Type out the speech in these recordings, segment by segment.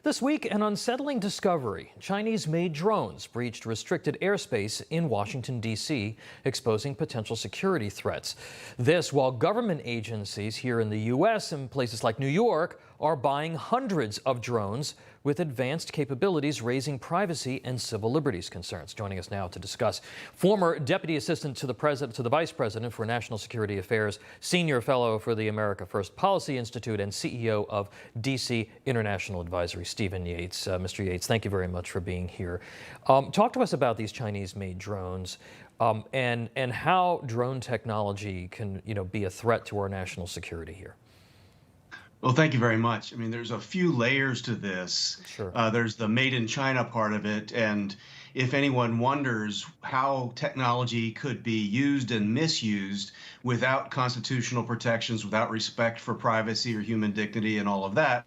This week, an unsettling discovery. Chinese-made drones breached restricted airspace in Washington, D.C., exposing potential security threats. This while government agencies here in the U.S. and places like New York are buying hundreds of drones with advanced capabilities, raising privacy and civil liberties concerns. Joining us now to discuss, former Deputy Assistant to the Vice President for National Security Affairs, Senior Fellow for the America First Policy Institute, and CEO of DC International Advisory, Stephen Yates. Mr. Yates, thank you very much for being here. Talk to us about these Chinese-made drones and how drone technology can, be a threat to our national security here. Well, thank you very much. I mean, there's a few layers to this. Sure. There's the made in China part of it. And if anyone wonders how technology could be used and misused without constitutional protections, without respect for privacy or human dignity and all of that,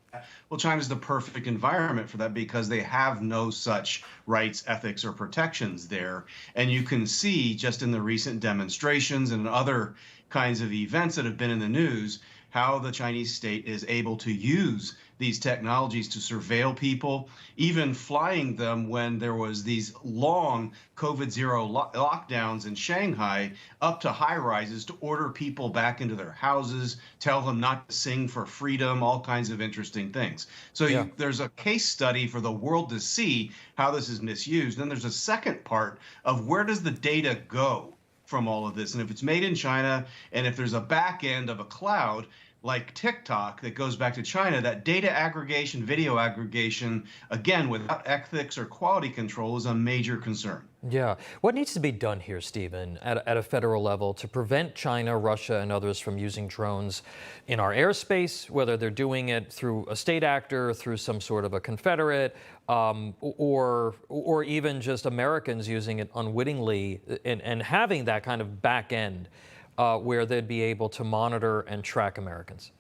well, China's the perfect environment for that because they have no such rights, ethics, or protections there. And you can see just in the recent demonstrations and other kinds of events that have been in the news, how the Chinese state is able to use these technologies to surveil people, even flying them when there was these long COVID-0 lockdowns in Shanghai up to high rises to order people back into their houses, tell them not to sing for freedom, all kinds of interesting things. So there's a case study for the world to see how this is misused. Then there's a second part of where does the data go from all of this? And if it's made in China, and if there's a back end of a cloud like TikTok that goes back to China, that data aggregation, video aggregation, again, without ethics or quality control is a major concern. Yeah. What needs to be done here, Stephen, at a federal level to prevent China, Russia, and others from using drones in our airspace, whether they're doing it through a state actor, through some sort of a confederate, or even just Americans using it unwittingly and having that kind of back end where they'd be able to monitor and track Americans?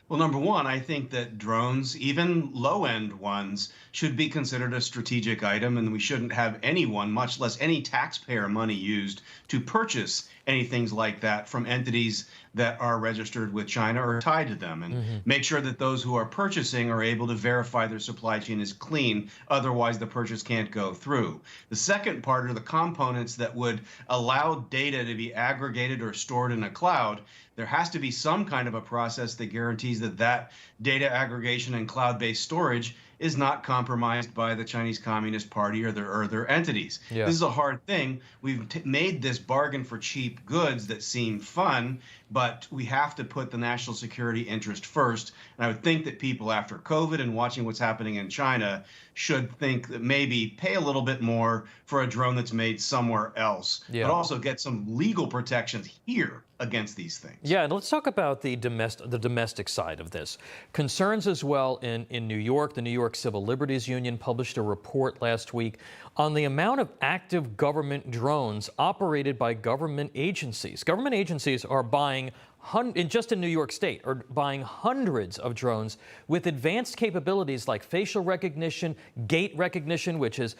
Well, number one, I think that drones, even low-end ones, should be considered a strategic item, and we shouldn't have anyone, much less any taxpayer money, used to purchase anything like that from entities that are registered with China or tied to them, and make sure that those who are purchasing are able to verify their supply chain is clean. Otherwise, the purchase can't go through. The second part are the components that would allow data to be aggregated or stored in a cloud. There has to be some kind of a process that guarantees that that data aggregation and cloud-based storage is not compromised by the Chinese Communist Party or their entities. Yeah. This is a hard thing. We've made this bargain for cheap goods that seem fun, but we have to put the national security interest first. And I would think that people after COVID and watching what's happening in China should think that maybe pay a little bit more for a drone that's made somewhere else, but also get some legal protections here against these things. Yeah, and let's talk about the domestic side of this. Concerns as well in New York. The New York Civil Liberties Union published a report last week on the amount of active government drones operated by government agencies. Government agencies are buying, just in New York State, are buying hundreds of drones with advanced capabilities like facial recognition, gait recognition, which is,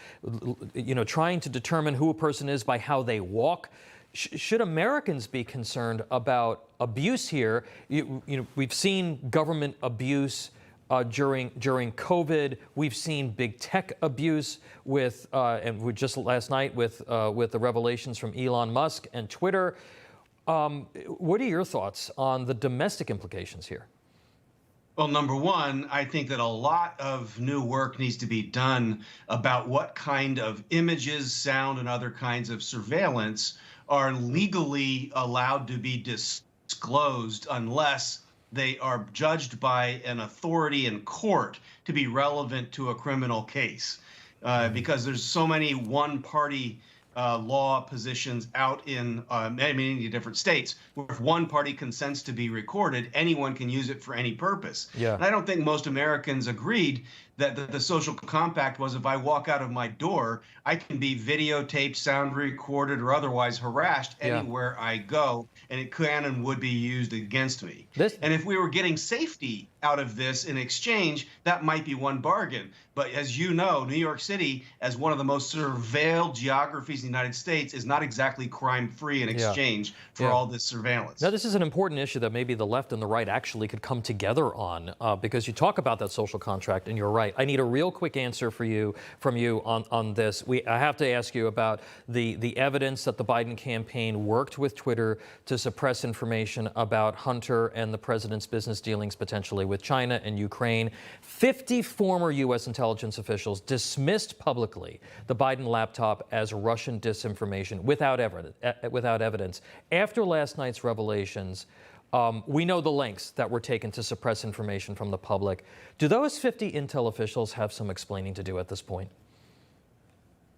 trying to determine who a person is by how they walk. Should Americans be concerned about abuse here? We've seen government abuse during COVID. We've seen big tech abuse and we just last night with the revelations from Elon Musk and Twitter. What are your thoughts on the domestic implications here? Well, number one, I think that a lot of new work needs to be done about what kind of images, sound, and other kinds of surveillance are legally allowed to be disclosed unless they are judged by an authority in court to be relevant to a criminal case. Because there's so many one-party law positions out in many different states where if one party consents to be recorded, anyone can use it for any purpose. Yeah. And I don't think most Americans agreed that the social compact was if I walk out of my door, I can be videotaped, sound recorded, or otherwise harassed anywhere I go, and it can and would be used against me. And if we were getting safety out of this in exchange, that might be one bargain. But as you know, New York City, as one of the most surveilled geographies in the the United States is not exactly crime-free in exchange for all this surveillance. Now, this is an important issue that maybe the left and the right actually could come together on, because you talk about that social contract, and you're right. I need a real quick answer from you on this. I have to ask you about the evidence that the Biden campaign worked with Twitter to suppress information about Hunter and the president's business dealings potentially with China and Ukraine. 50 former U.S. intelligence officials dismissed publicly the Biden laptop as Russian disinformation without evidence. After last night's revelations, we know the lengths that were taken to suppress information from the public. Do those 50 intel officials have some explaining to do at this point?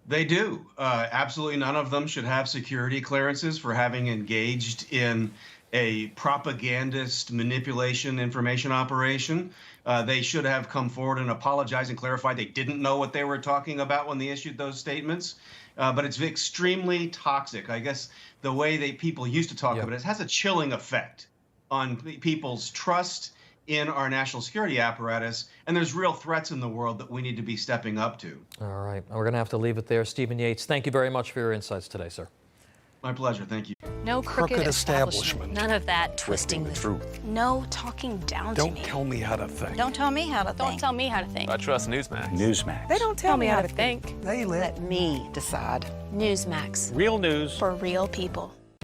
They do. Absolutely none of them should have security clearances for having engaged in a propagandist manipulation information operation. They should have come forward and apologized and clarified they didn't know what they were talking about when they issued those statements. But it's extremely toxic. I guess the way people used to talk about it has a chilling effect on people's trust in our national security apparatus, and there's real threats in the world that we need to be stepping up to. All right, we're going to have to leave it there. Stephen Yates, thank you very much for your insights today, sir. My pleasure. Thank you. No crooked establishment. None of that twisting the truth. No talking down to me. Don't tell me how to think. Don't tell me how to think. Don't tell me how to think. I trust Newsmax. Newsmax. They don't tell me how to think. They Let me decide. Newsmax. Real news For real people.